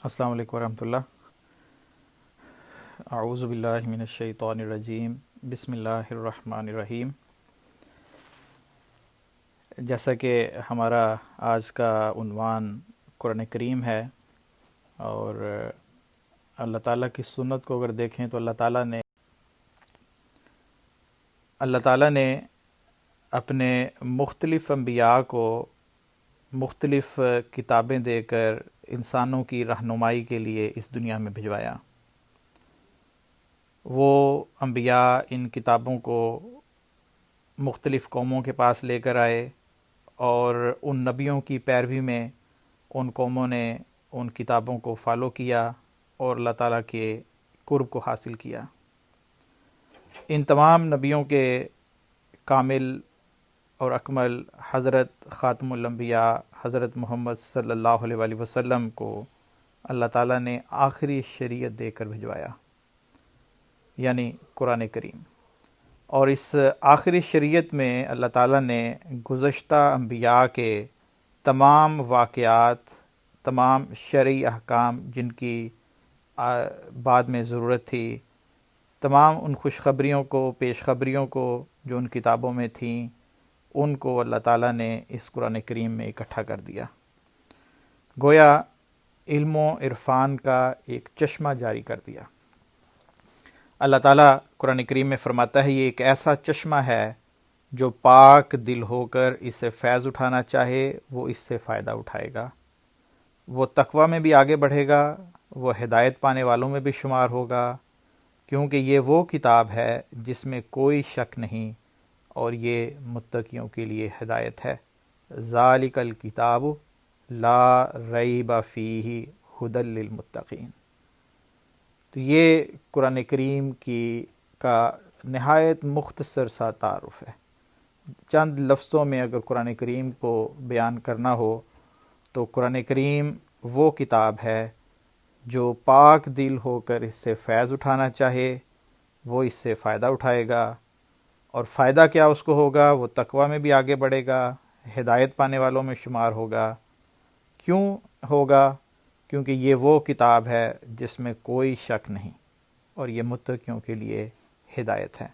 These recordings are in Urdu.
السلام علیکم ورحمۃ اللہ۔ اعوذ باللہ من الشیطان الرجیم، بسم اللہ الرحمن الرحیم۔ جیسا کہ ہمارا آج کا عنوان قرآن کریم ہے، اور اللہ تعالیٰ کی سنت کو اگر دیکھیں تو اللہ تعالیٰ نے اپنے مختلف انبیاء کو مختلف کتابیں دے کر انسانوں کی رہنمائی کے لیے اس دنیا میں بھجوایا۔ وہ انبیاء ان کتابوں کو مختلف قوموں کے پاس لے کر آئے، اور ان نبیوں کی پیروی میں ان قوموں نے ان کتابوں کو فالو کیا اور اللہ تعالیٰ کے قرب کو حاصل کیا۔ ان تمام نبیوں کے کامل اور اکمل حضرت خاتم الانبیاء حضرت محمد صلی اللہ علیہ وآلہ وسلم کو اللہ تعالیٰ نے آخری شریعت دے کر بھجوایا، یعنی قرآن کریم۔ اور اس آخری شریعت میں اللہ تعالیٰ نے گزشتہ انبیاء کے تمام واقعات، تمام شرعی احکام جن کی بعد میں ضرورت تھی، تمام ان خوشخبریوں کو، پیش خبریوں کو جو ان کتابوں میں تھیں، ان کو اللہ تعالیٰ نے اس قرآن کریم میں اکٹھا کر دیا۔ گویا علم و عرفان کا ایک چشمہ جاری کر دیا۔ اللہ تعالیٰ قرآن کریم میں فرماتا ہے، یہ ایک ایسا چشمہ ہے جو پاک دل ہو کر اس سے فیض اٹھانا چاہے وہ اس سے فائدہ اٹھائے گا، وہ تقوی میں بھی آگے بڑھے گا، وہ ہدایت پانے والوں میں بھی شمار ہوگا، کیونکہ یہ وہ کتاب ہے جس میں کوئی شک نہیں، اور یہ متقیوں کے لیے ہدایت ہے۔ ذالک الکتاب لا ریب فیہ ھدی للمتقین۔ تو یہ قرآن کریم کا نہایت مختصر سا تعارف ہے۔ چند لفظوں میں اگر قرآن کریم کو بیان کرنا ہو تو قرآن کریم وہ کتاب ہے جو پاک دل ہو کر اس سے فیض اٹھانا چاہے وہ اس سے فائدہ اٹھائے گا، اور فائدہ کیا اس کو ہوگا؟ وہ تقوی میں بھی آگے بڑھے گا، ہدایت پانے والوں میں شمار ہوگا۔ کیوں ہوگا؟ کیونکہ یہ وہ کتاب ہے جس میں کوئی شک نہیں، اور یہ متقیوں کے لیے ہدایت ہے۔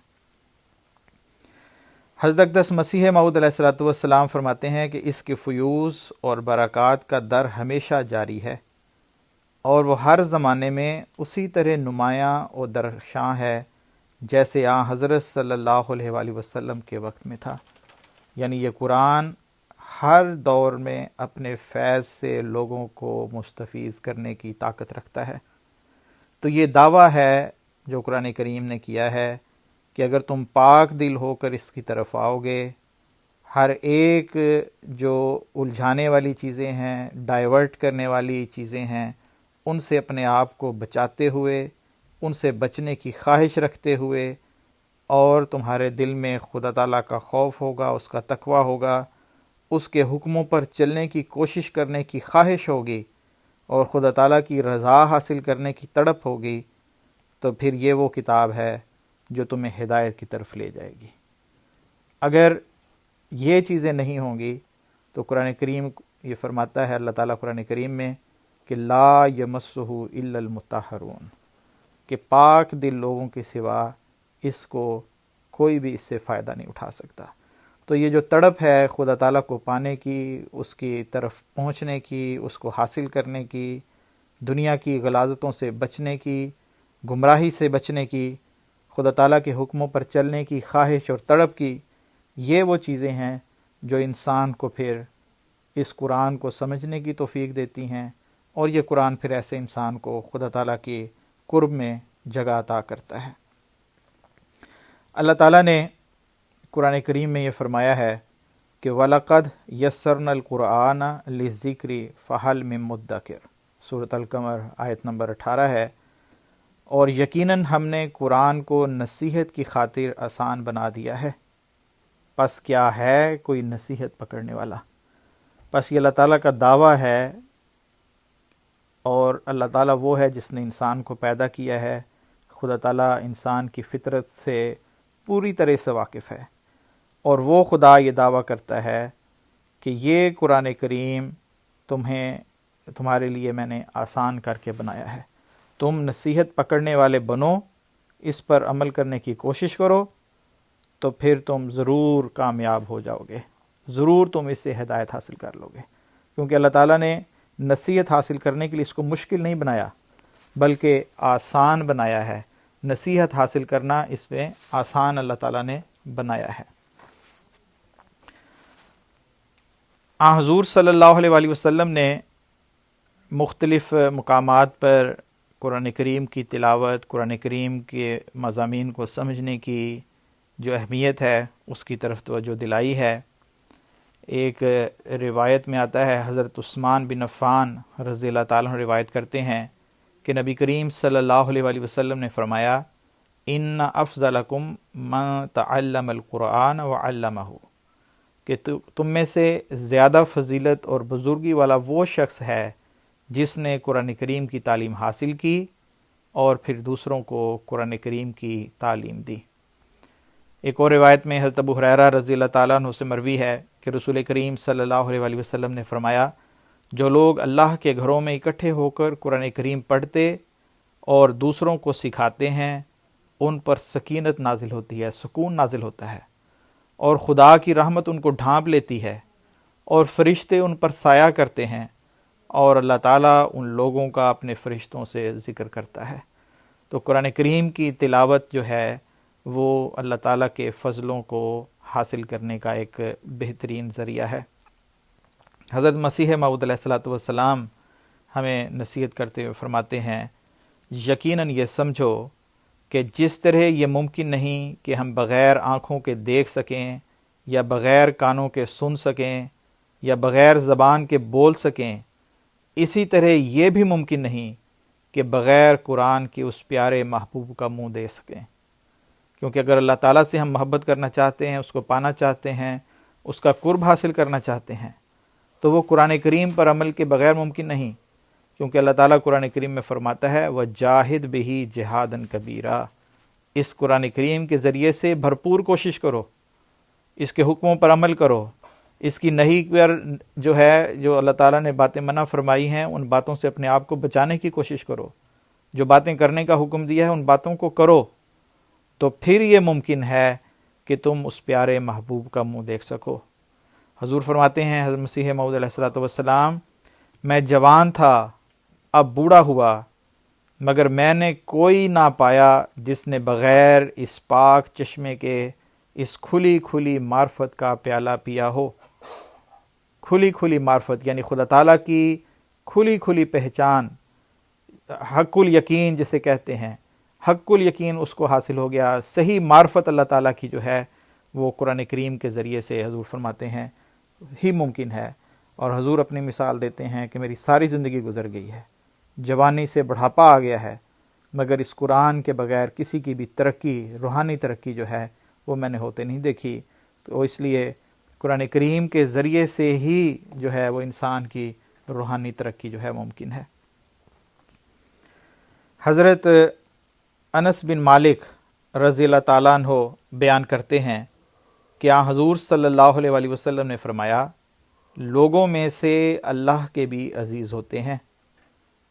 حضرت اقدس مسیح موعود علیہ السلام فرماتے ہیں کہ اس کے فیوض اور برکات کا در ہمیشہ جاری ہے، اور وہ ہر زمانے میں اسی طرح نمایاں اور درخشاں ہے جیسے حضرت صلی اللہ علیہ وآلہ وسلم کے وقت میں تھا۔ یعنی یہ قرآن ہر دور میں اپنے فیض سے لوگوں کو مستفیض کرنے کی طاقت رکھتا ہے۔ تو یہ دعویٰ ہے جو قرآن کریم نے کیا ہے کہ اگر تم پاک دل ہو کر اس کی طرف آؤ گے، ہر ایک جو الجھانے والی چیزیں ہیں، ڈائیورٹ کرنے والی چیزیں ہیں، ان سے اپنے آپ کو بچاتے ہوئے، ان سے بچنے کی خواہش رکھتے ہوئے، اور تمہارے دل میں خدا تعالیٰ کا خوف ہوگا، اس کا تقویٰ ہوگا، اس کے حکموں پر چلنے کی کوشش کرنے کی خواہش ہوگی، اور خدا تعالیٰ کی رضا حاصل کرنے کی تڑپ ہوگی، تو پھر یہ وہ کتاب ہے جو تمہیں ہدایت کی طرف لے جائے گی۔ اگر یہ چیزیں نہیں ہوں گی تو قرآن کریم یہ فرماتا ہے اللہ تعالیٰ قرآن کریم میں کہ لا یمسہ الا المطہرون، کہ پاک دل لوگوں کے سوا اس کو کوئی بھی اس سے فائدہ نہیں اٹھا سکتا۔ تو یہ جو تڑپ ہے خدا تعالیٰ کو پانے کی، اس کی طرف پہنچنے کی، اس کو حاصل کرنے کی، دنیا کی غلاظتوں سے بچنے کی، گمراہی سے بچنے کی، خدا تعالیٰ کے حکموں پر چلنے کی خواہش اور تڑپ کی، یہ وہ چیزیں ہیں جو انسان کو پھر اس قرآن کو سمجھنے کی توفیق دیتی ہیں، اور یہ قرآن پھر ایسے انسان کو خدا تعالیٰ کے قرب میں جگہ عطا کرتا ہے۔ اللہ تعالیٰ نے قرآن کریم میں یہ فرمایا ہے کہ وَلَقَدْ يَسَّرْنَا الْقُرْآنَ لِلذِّكْرِ فَهَلْ مِن مُدَّكِرٍ، سورۃ القمر آیت نمبر 18 ہے۔ اور یقیناً ہم نے قرآن کو نصیحت کی خاطر آسان بنا دیا ہے، پس کیا ہے کوئی نصیحت پکڑنے والا؟ پس یہ اللہ تعالیٰ کا دعویٰ ہے، اور اللہ تعالیٰ وہ ہے جس نے انسان کو پیدا کیا ہے۔ خدا تعالیٰ انسان کی فطرت سے پوری طرح سے واقف ہے، اور وہ خدا یہ دعویٰ کرتا ہے کہ یہ قرآن کریم تمہیں تمہارے لیے میں نے آسان کر کے بنایا ہے۔ تم نصیحت پکڑنے والے بنو، اس پر عمل کرنے کی کوشش کرو، تو پھر تم ضرور کامیاب ہو جاؤ گے، ضرور تم اس سے ہدایت حاصل کر لو گے۔ کیونکہ اللہ تعالیٰ نے نصیحت حاصل کرنے کے لیے اس کو مشکل نہیں بنایا بلکہ آسان بنایا ہے۔ نصیحت حاصل کرنا اس میں آسان اللہ تعالیٰ نے بنایا ہے۔ حضور صلی اللہ علیہ وآلہ وسلم نے مختلف مقامات پر قرآن کریم کی تلاوت، قرآن کریم کے مضامین کو سمجھنے کی جو اہمیت ہے اس کی طرف توجہ دلائی ہے۔ ایک روایت میں آتا ہے، حضرت عثمان بن عفان رضی اللہ تعالیٰ عنہ روایت کرتے ہیں کہ نبی کریم صلی اللہ علیہ وآلہ وسلم نے فرمایا، ان افضلکم من تعلم القرآن وعلمہ، کہ تم میں سے زیادہ فضیلت اور بزرگی والا وہ شخص ہے جس نے قرآن کریم کی تعلیم حاصل کی اور پھر دوسروں کو قرآن کریم کی تعلیم دی۔ ایک اور روایت میں حضرت ابو ہریرہ رضی اللہ تعالیٰ عنہ سے مروی ہے کہ رسول کریم صلی اللہ علیہ وآلہ وسلم نے فرمایا، جو لوگ اللہ کے گھروں میں اکٹھے ہو کر قرآن کریم پڑھتے اور دوسروں کو سکھاتے ہیں، ان پر سکینت نازل ہوتی ہے، سکون نازل ہوتا ہے، اور خدا کی رحمت ان کو ڈھانپ لیتی ہے، اور فرشتے ان پر سایہ کرتے ہیں، اور اللہ تعالیٰ ان لوگوں کا اپنے فرشتوں سے ذکر کرتا ہے۔ تو قرآن کریم کی تلاوت جو ہے وہ اللہ تعالیٰ کے فضلوں کو حاصل کرنے کا ایک بہترین ذریعہ ہے۔ حضرت مسیح موعود علیہ الصلوۃ والسلام ہمیں نصیحت کرتے ہوئے فرماتے ہیں، یقیناً یہ سمجھو کہ جس طرح یہ ممکن نہیں کہ ہم بغیر آنکھوں کے دیکھ سکیں، یا بغیر کانوں کے سن سکیں، یا بغیر زبان کے بول سکیں، اسی طرح یہ بھی ممکن نہیں کہ بغیر قرآن کے اس پیارے محبوب کا منہ دیکھ سکیں۔ کیونکہ اگر اللہ تعالیٰ سے ہم محبت کرنا چاہتے ہیں، اس کو پانا چاہتے ہیں، اس کا قرب حاصل کرنا چاہتے ہیں، تو وہ قرآن کریم پر عمل کے بغیر ممکن نہیں۔ کیونکہ اللہ تعالیٰ قرآن کریم میں فرماتا ہے، وَجَاهِدْ بِهِ جِهَادًا كَبِيرًا، اس قرآن کریم کے ذریعے سے بھرپور کوشش کرو، اس کے حکموں پر عمل کرو، اس کی نہی پر جو ہے، جو اللہ تعالیٰ نے باتیں منع فرمائی ہیں، ان باتوں سے اپنے آپ کو بچانے کی کوشش کرو، جو باتیں کرنے کا حکم دیا ہے ان باتوں کو کرو، تو پھر یہ ممکن ہے کہ تم اس پیارے محبوب کا منہ دیکھ سکو۔ حضور فرماتے ہیں، حضرت مسیح موعود علیہ الصلوۃ والسلام، میں جوان تھا، اب بوڑھا ہوا، مگر میں نے کوئی نہ پایا جس نے بغیر اس پاک چشمے کے اس کھلی کھلی معرفت کا پیالہ پیا ہو۔ کھلی کھلی معرفت یعنی خدا تعالیٰ کی کھلی کھلی پہچان، حق الیقین جسے کہتے ہیں، حق الیقین اس کو حاصل ہو گیا۔ صحیح معرفت اللہ تعالیٰ کی جو ہے وہ قرآن کریم کے ذریعے سے حضور فرماتے ہیں ہی ممکن ہے۔ اور حضور اپنی مثال دیتے ہیں کہ میری ساری زندگی گزر گئی ہے، جوانی سے بڑھاپا آ گیا ہے، مگر اس قرآن کے بغیر کسی کی بھی ترقی، روحانی ترقی جو ہے وہ میں نے ہوتے نہیں دیکھی۔ تو اس لیے قرآن کریم کے ذریعے سے ہی جو ہے وہ انسان کی روحانی ترقی جو ہے ممکن ہے۔ حضرت انس بن مالک رضی اللہ تعالیٰ عنہ بیان کرتے ہیں کہ حضور صلی اللہ علیہ وآلہ وسلم نے فرمایا، لوگوں میں سے اللہ کے بھی عزیز ہوتے ہیں۔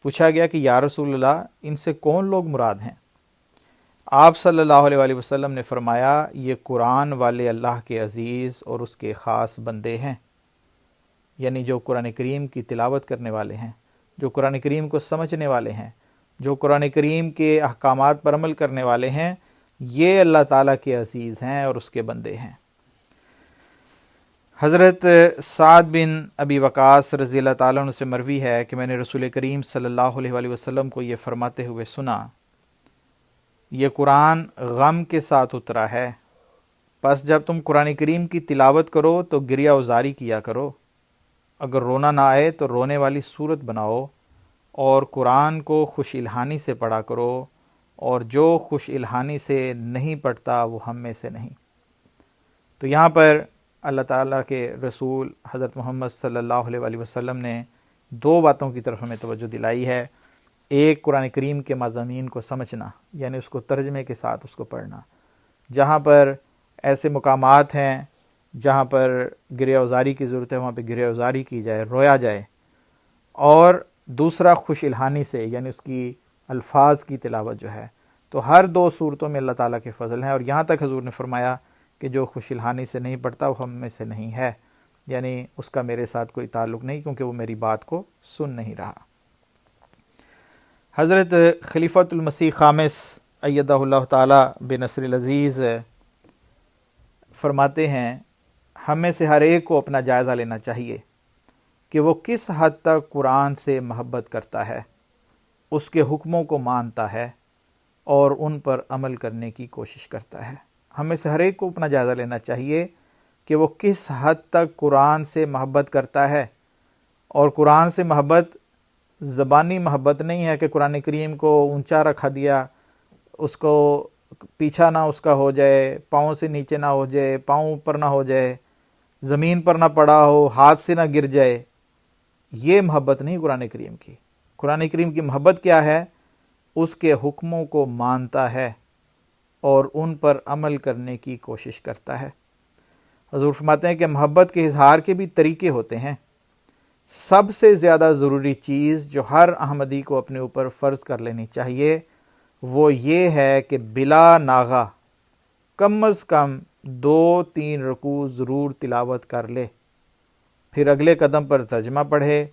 پوچھا گیا کہ یا رسول اللہ، ان سے کون لوگ مراد ہیں؟ آپ صلی اللہ علیہ وآلہ وسلم نے فرمایا، یہ قرآن والے اللہ کے عزیز اور اس کے خاص بندے ہیں، یعنی جو قرآن کریم کی تلاوت کرنے والے ہیں، جو قرآن کریم کو سمجھنے والے ہیں، جو قرآن کریم کے احکامات پر عمل کرنے والے ہیں، یہ اللہ تعالیٰ کے عزیز ہیں اور اس کے بندے ہیں۔ حضرت سعد بن ابی وقاص رضی اللہ تعالیٰ عنہ سے مروی ہے کہ میں نے رسول کریم صلی اللہ علیہ وآلہ وسلم کو یہ فرماتے ہوئے سنا، یہ قرآن غم کے ساتھ اترا ہے، پس جب تم قرآن کریم کی تلاوت کرو تو گریہ وزاری کیا کرو، اگر رونا نہ آئے تو رونے والی صورت بناؤ، اور قرآن کو خوش الحانی سے پڑھا کرو، اور جو خوش الحانی سے نہیں پڑھتا وہ ہم میں سے نہیں۔ تو یہاں پر اللہ تعالیٰ کے رسول حضرت محمد صلی اللہ علیہ وآلہ وسلم نے دو باتوں کی طرف ہمیں توجہ دلائی ہے۔ ایک، قرآن کریم کے مضامین کو سمجھنا، یعنی اس کو ترجمے کے ساتھ اس کو پڑھنا، جہاں پر ایسے مقامات ہیں جہاں پر گریہ وزاری کی ضرورت ہے وہاں پہ گریہ وزاری کی جائے، رویا جائے، اور دوسرا خوش الہانی سے، یعنی اس کی الفاظ کی تلاوت جو ہے. تو ہر دو صورتوں میں اللہ تعالیٰ کے فضل ہیں، اور یہاں تک حضور نے فرمایا کہ جو خوش الہانی سے نہیں پڑھتا وہ ہم میں سے نہیں ہے، یعنی اس کا میرے ساتھ کوئی تعلق نہیں، کیونکہ وہ میری بات کو سن نہیں رہا. حضرت خلیفۃ المسیح خامس ایدہ اللہ تعالیٰ بنصر العزیز فرماتے ہیں ہم میں سے ہر ایک کو اپنا جائزہ لینا چاہیے کہ وہ کس حد تک قرآن سے محبت کرتا ہے، اس کے حکموں کو مانتا ہے اور ان پر عمل کرنے کی کوشش کرتا ہے. ہمیں سے ہر ایک کو اپنا جائزہ لینا چاہیے کہ وہ کس حد تک قرآن سے محبت کرتا ہے. اور قرآن سے محبت زبانی محبت نہیں ہے کہ قرآن کریم کو اونچا رکھا دیا، اس کو پیچھا نہ اس کا ہو جائے، پاؤں سے نیچے نہ ہو جائے، پاؤں اوپر نہ ہو جائے، زمین پر نہ پڑا ہو، ہاتھ سے نہ گر جائے. یہ محبت نہیں قرآن کریم کی. قرآن کریم کی محبت کیا ہے؟ اس کے حکموں کو مانتا ہے اور ان پر عمل کرنے کی کوشش کرتا ہے. حضور فرماتے ہیں کہ محبت کے اظہار کے بھی طریقے ہوتے ہیں. سب سے زیادہ ضروری چیز جو ہر احمدی کو اپنے اوپر فرض کر لینی چاہیے وہ یہ ہے کہ بلا ناغہ کم از کم 2-3 رکوع ضرور تلاوت کر لے، پھر اگلے قدم پر ترجمہ پڑھے.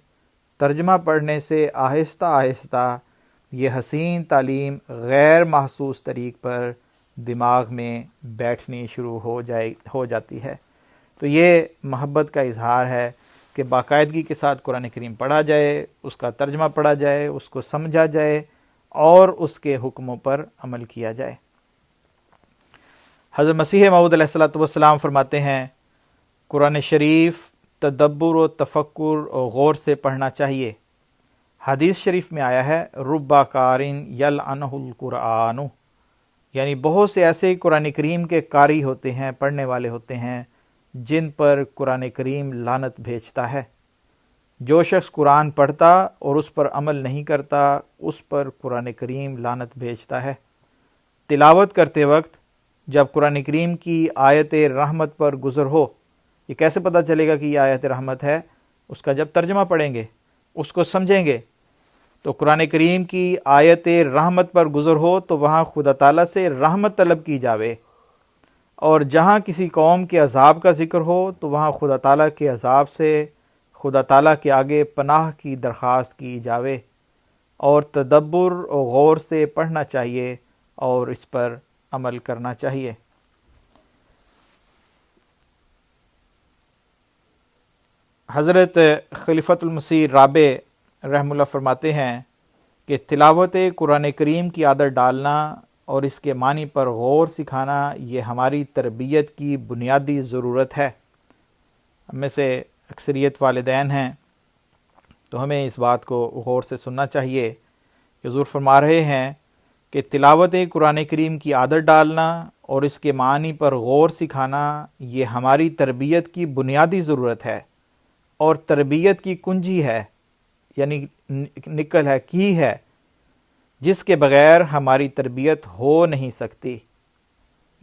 ترجمہ پڑھنے سے آہستہ آہستہ یہ حسین تعلیم غیر محسوس طریق پر دماغ میں بیٹھنی شروع ہو جاتی ہے. تو یہ محبت کا اظہار ہے کہ باقاعدگی کے ساتھ قرآن کریم پڑھا جائے، اس کا ترجمہ پڑھا جائے، اس کو سمجھا جائے اور اس کے حکموں پر عمل کیا جائے. حضرت مسیح موعود علیہ الصلوۃ والسلام فرماتے ہیں قرآن شریف تدبر و تفکر اور غور سے پڑھنا چاہیے. حدیث شریف میں آیا ہے ربا قارن یلعنہ القرآن، یعنی بہت سے ایسے قرآن کریم کے قاری ہوتے ہیں، پڑھنے والے ہوتے ہیں جن پر قرآن کریم لعنت بھیجتا ہے. جو شخص قرآن پڑھتا اور اس پر عمل نہیں کرتا اس پر قرآن کریم لعنت بھیجتا ہے. تلاوت کرتے وقت جب قرآن کریم کی آیت رحمت پر گزر ہو، یہ کیسے پتہ چلے گا کہ یہ آیت رحمت ہے؟ اس کا جب ترجمہ پڑھیں گے، اس کو سمجھیں گے. تو قرآن کریم کی آیت رحمت پر گزر ہو تو وہاں خدا تعالیٰ سے رحمت طلب کی جاوے، اور جہاں کسی قوم کے عذاب کا ذکر ہو تو وہاں خدا تعالیٰ کے عذاب سے خدا تعالیٰ کے آگے پناہ کی درخواست کی جاوے. اور تدبر و غور سے پڑھنا چاہیے اور اس پر عمل کرنا چاہیے. حضرت خلیفۃ المسیح رابع رحمہ اللہ فرماتے ہیں کہ تلاوت قرآن کریم کی عادت ڈالنا اور اس کے معنی پر غور سکھانا یہ ہماری تربیت کی بنیادی ضرورت ہے. ہم میں سے اکثریت والدین ہیں تو ہمیں اس بات کو غور سے سننا چاہیے کہ حضور فرما رہے ہیں کہ تلاوت قرآن کریم کی عادت ڈالنا اور اس کے معنی پر غور سکھانا یہ ہماری تربیت کی بنیادی ضرورت ہے اور تربیت کی کنجی ہے، یعنی نکل ہے، کی ہے، جس کے بغیر ہماری تربیت ہو نہیں سکتی.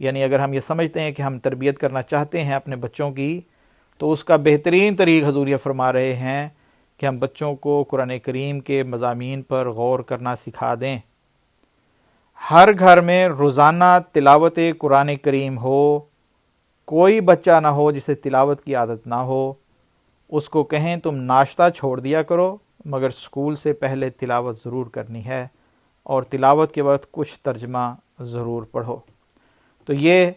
یعنی اگر ہم یہ سمجھتے ہیں کہ ہم تربیت کرنا چاہتے ہیں اپنے بچوں کی تو اس کا بہترین طریق حضور یہ فرما رہے ہیں کہ ہم بچوں کو قرآن کریم کے مضامین پر غور کرنا سکھا دیں. ہر گھر میں روزانہ تلاوت قرآن کریم ہو. کوئی بچہ نہ ہو جسے تلاوت کی عادت نہ ہو. اس کو کہیں تم ناشتہ چھوڑ دیا کرو مگر اسکول سے پہلے تلاوت ضرور کرنی ہے اور تلاوت کے وقت کچھ ترجمہ ضرور پڑھو. تو یہ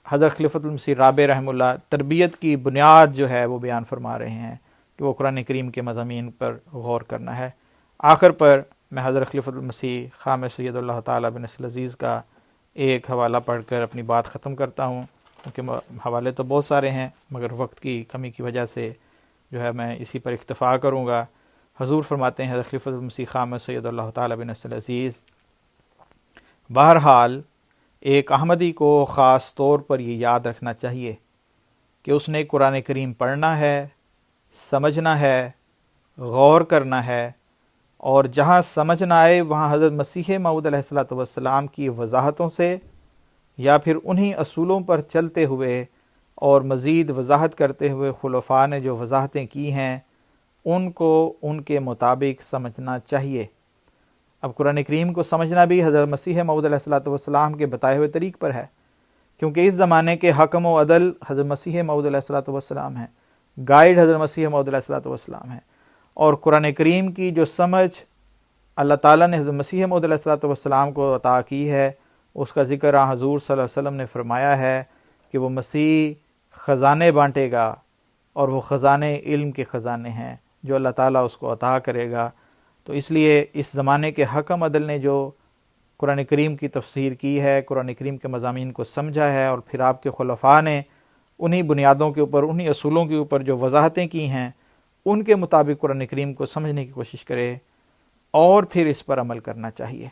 حضرت خلیفۃ المسیح رابع رحمہ اللہ تربیت کی بنیاد جو ہے وہ بیان فرما رہے ہیں کہ وہ قرآن کریم کے مضامین پر غور کرنا ہے. آخر پر میں حضرت خلیفۃ المسیح خامس سید اللہ تعالیٰ بن نصر العزیز کا ایک حوالہ پڑھ کر اپنی بات ختم کرتا ہوں، کیونکہ حوالے تو بہت سارے ہیں مگر وقت کی کمی کی وجہ سے جو ہے میں اسی پر اکتفا کروں گا. حضور فرماتے ہیں حضرت خلیفۃ المسیح خامس سید اللہ تعالیٰ بن نصر العزیز، بہرحال ایک احمدی کو خاص طور پر یہ یاد رکھنا چاہیے کہ اس نے قرآن کریم پڑھنا ہے، سمجھنا ہے، غور کرنا ہے، اور جہاں سمجھ نہ آئے وہاں حضرت مسیح موعود علیہ الصلوۃ والسلام کی وضاحتوں سے یا پھر انہی اصولوں پر چلتے ہوئے اور مزید وضاحت کرتے ہوئے خلفاء نے جو وضاحتیں کی ہیں ان کو ان کے مطابق سمجھنا چاہیے۔ اب قرآن کریم کو سمجھنا بھی حضرت مسیح موعود علیہ الصلوۃ والسلام کے بتائے ہوئے طریق پر ہے، کیونکہ اس زمانے کے حکم و عدل حضرت مسیح موعود علیہ الصلوۃ والسلام ہیں، گائیڈ حضرت مسیح موعود علیہ الصلوۃ والسلام ہیں، اور قرآن کریم کی جو سمجھ اللہ تعالیٰ نے حضرت مسیح موعود علیہ الصلوۃ والسلام کو عطا کی ہے، اس کا ذکر حضور صلی اللہ علیہ وسلم نے فرمایا ہے کہ وہ مسیح خزانے بانٹے گا، اور وہ خزانے علم کے خزانے ہیں جو اللہ تعالیٰ اس کو عطا کرے گا۔ تو اس لیے اس زمانے کے حکم عدل نے جو قرآن کریم کی تفسیر کی ہے، قرآن کریم کے مضامین کو سمجھا ہے، اور پھر آپ کے خلفاء نے انہی بنیادوں کے اوپر، انہی اصولوں کے اوپر جو وضاحتیں کی ہیں، ان کے مطابق قرآن کریم کو سمجھنے کی کوشش کرے اور پھر اس پر عمل کرنا چاہیے۔